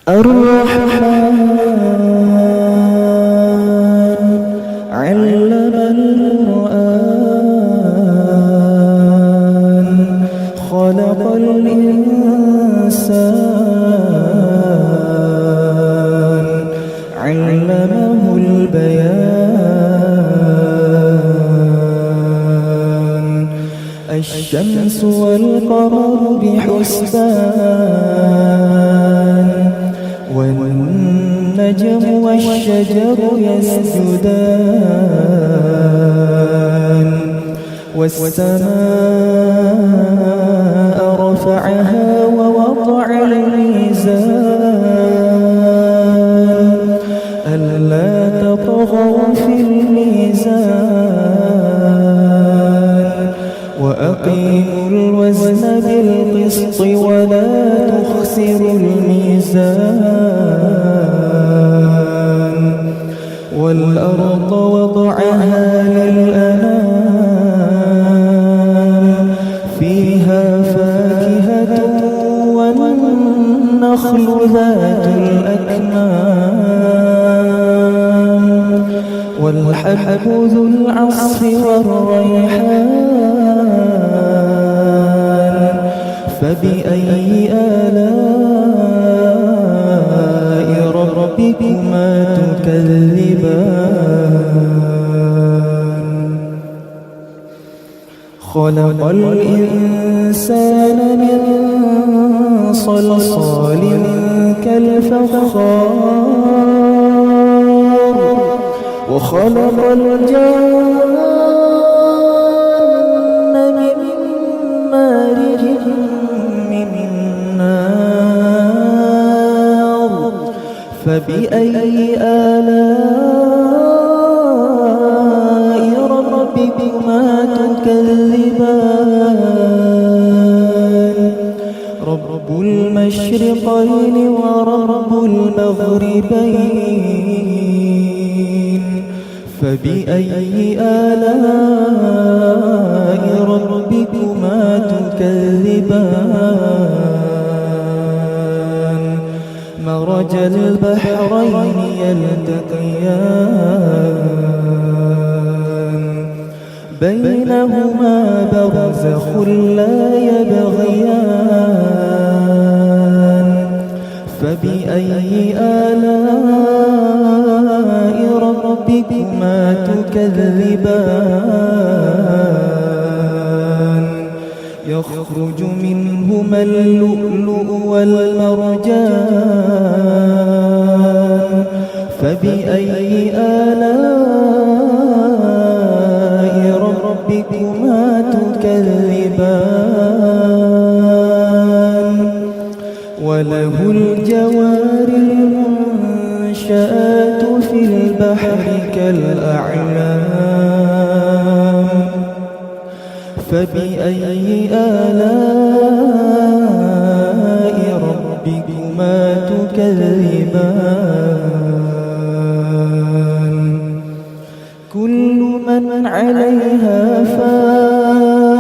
الرحمن علم القرآن خلق الإنسان علمه البيان الشمس والقمر بحسبان والنجم والشجر يسجدان والسماء رفعها ووضع الميزان ألا تطغوا في الميزان وأقيموا الوزن بالقسط ولا تخسروا الميزان والأرض وضعها للأنام فيها فاكهة والنخل ذات الأكمام والحب ذو العصف والريحان فبأي آلاء ربكما تكذبان خلق الإنسان من صلصال كالفخار وخلق الجن من مارج من نار فبأي آلاء ربكما تكذبان رب المشرقين ورب المغربين فبأي آلاء ربكما تكذبان مرج البحرين يلتقيان بينهما برزخ لا يبغيان فبأي آلاء ربكما تكذبان يخرج منهما اللؤلؤ والمرجان فبأي آلاء ربكما تكذبان وله الجوار المنشآت في البحر كالأعلام فبأي آلاء ربكما تكذبان كل من عليها فان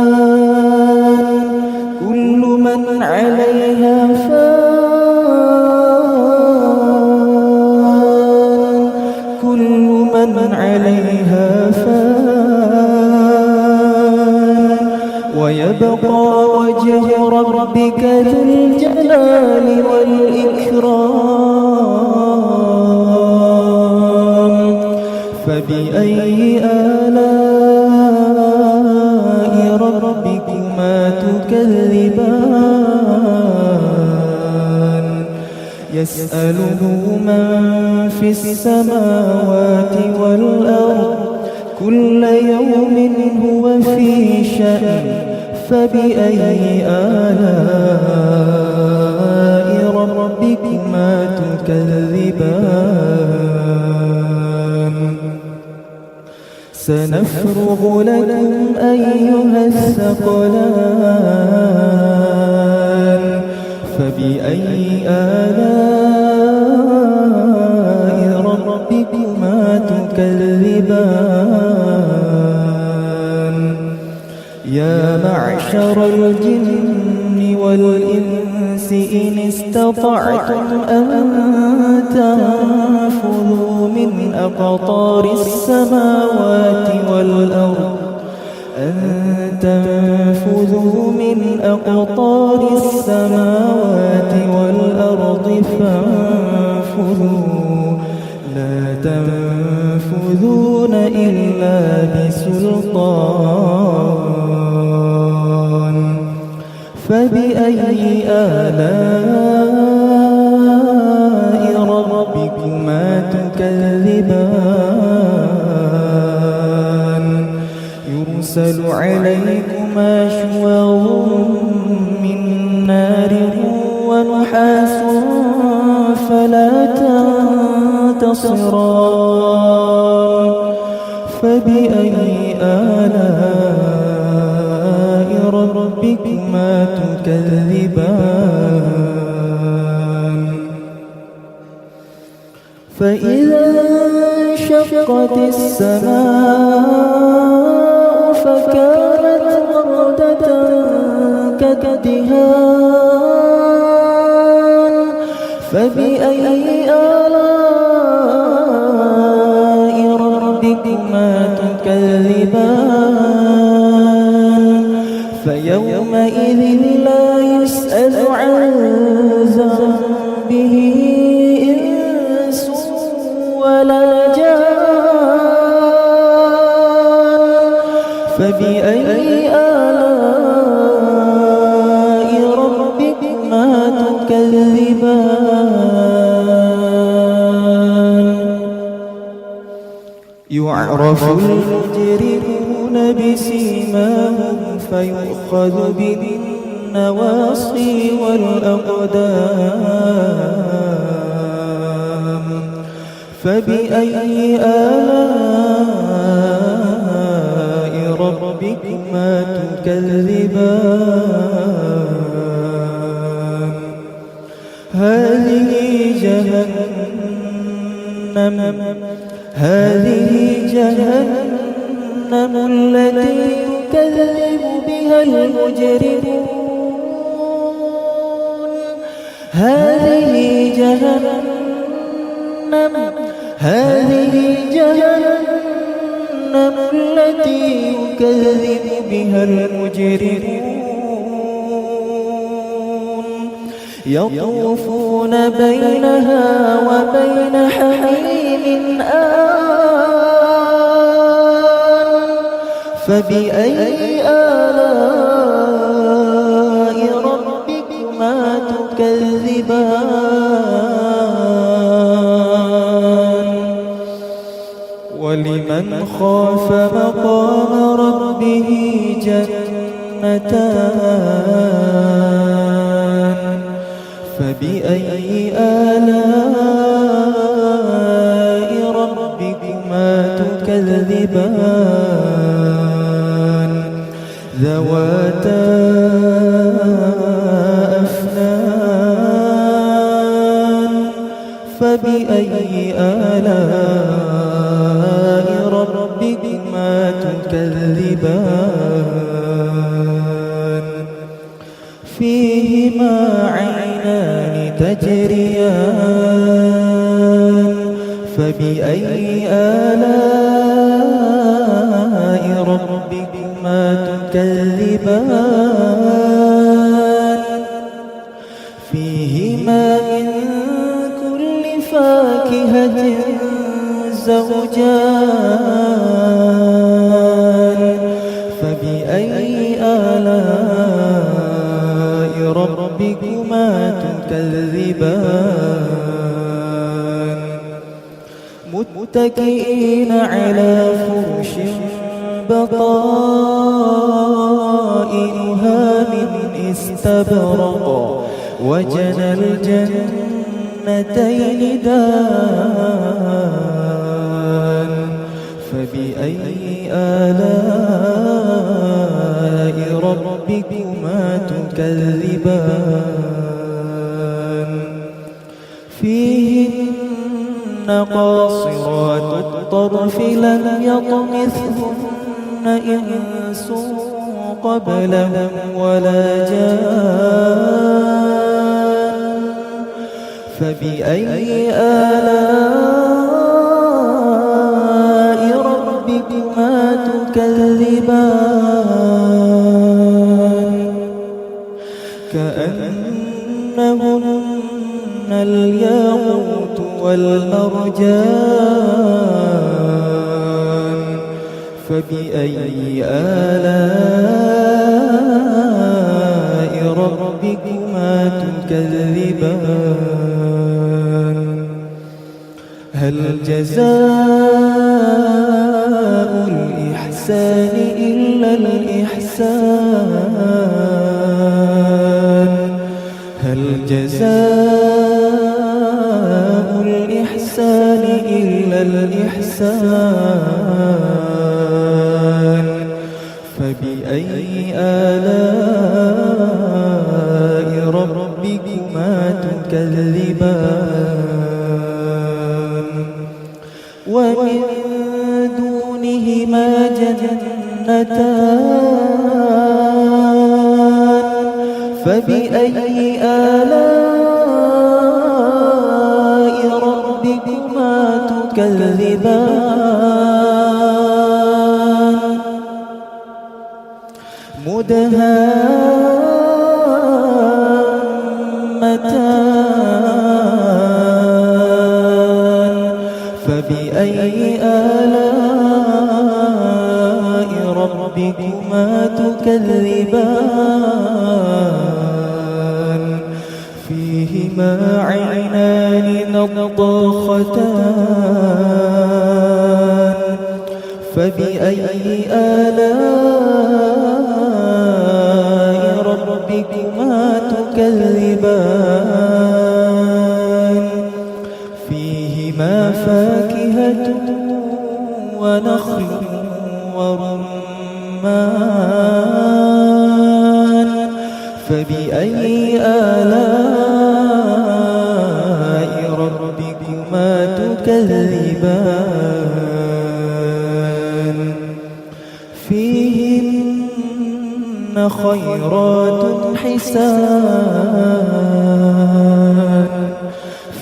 كل من عليها فان كل من عليها فان ويبقى وجه ربك ذو الجلال والإكرام فبأي آلاء ربكما تكذبان يسأله من في السماوات والأرض كل يوم هو في شأن فبأي آلاء ربكما تكذبان سنفرغ لكم أيها الثقلان فبأي آلاء ربكما تكذبان يا معشر الجن والإنس إن استطعتم أن تنفذوا من أقطار السماوات والأرض فانفذوا لا تنفذون إلا بسلطان فبأي آلاء ربكما تكذبان يرسل عليكما شواظ من نار ونحاس فلا تنتصران فبأي آلاء ربكما تكذبان فإذا انشقت السماء فكانت وردة كالدهان فبأي آلاء ربكما تكذبان فيومئذ لا يسأل عن ذنبه إنس ولا جان فبأي آلاء ربكما تكذبان يعرف المجرمون بسيماهم فيؤخذ بالنواصي والأقدام فبأي آلاء ربكما تكذبان هذه جهنم التي يكذب بها المجرمون هذه جهنم التي يكذب بها المجرمون يطوفون بينها وبين حميم آن فبأي آلاء ربكما تكذبان ولمن خاف مقام ربه جنتان فبأي آلاء ربكما تكذبان ذواتا أفنان فبأي آلاء ربكما تكذبان فيهما عينان تجريان فبأي آلاء ربكما تكذبان فيهما من كل فاكهة زوجان فبأي آلاء ربكما تكذبان متكئين على فرش بطائنها من استبرق وجنى الجنتين دان فبأي آلاء ربكما تكذبان فيهن قاصرات الطرف لم يطمثهن إنس قبلهم ولا جان فبأي آلاء ربكما تكذبان كأنهن الياقوت والمرجان فبأي آلاء ربكما تكذبان هل جزاء الإحسان إلا الإحسان هل جزاء الإحسان إلا الإحسان فبأي آلاء ربكما تكذبان ومن دونهما جنتان فبأي آلاء ربكما تكذبان مدهامتان فبأي آلاء ربكما تكذبان فيهما عينان نضاختان فبأي آلاء ربكما تكذبان فيهما فاكهة ونخل ورمان فبأي آلاء ربكما تكذبان فيهن خيرات حسان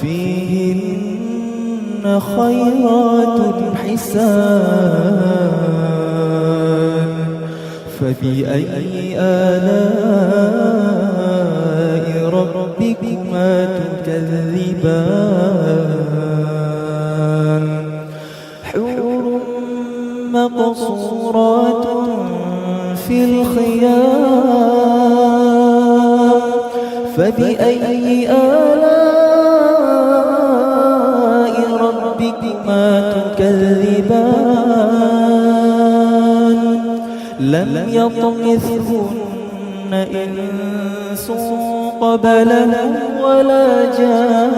فيهن خيرات حسان فبأي آلاء ربكما تكذبان حور مقصورات في الخيام فبأي آلاء ربكما تكذبان لم يطمثهن إنس قبلهم ولا جان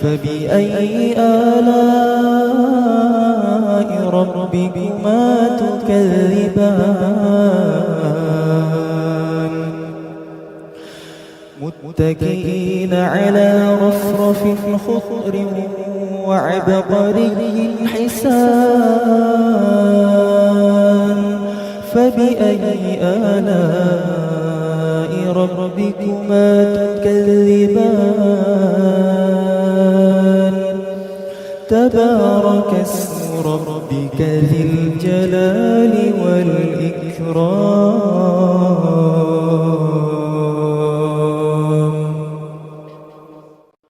فبأي آلاء ربكما تكذبان متكئين على رفرف خضر وعبقري حسان فبأي آلاء ربكما تكذبان تبارك اسم ربك ذي الجلال والإكرام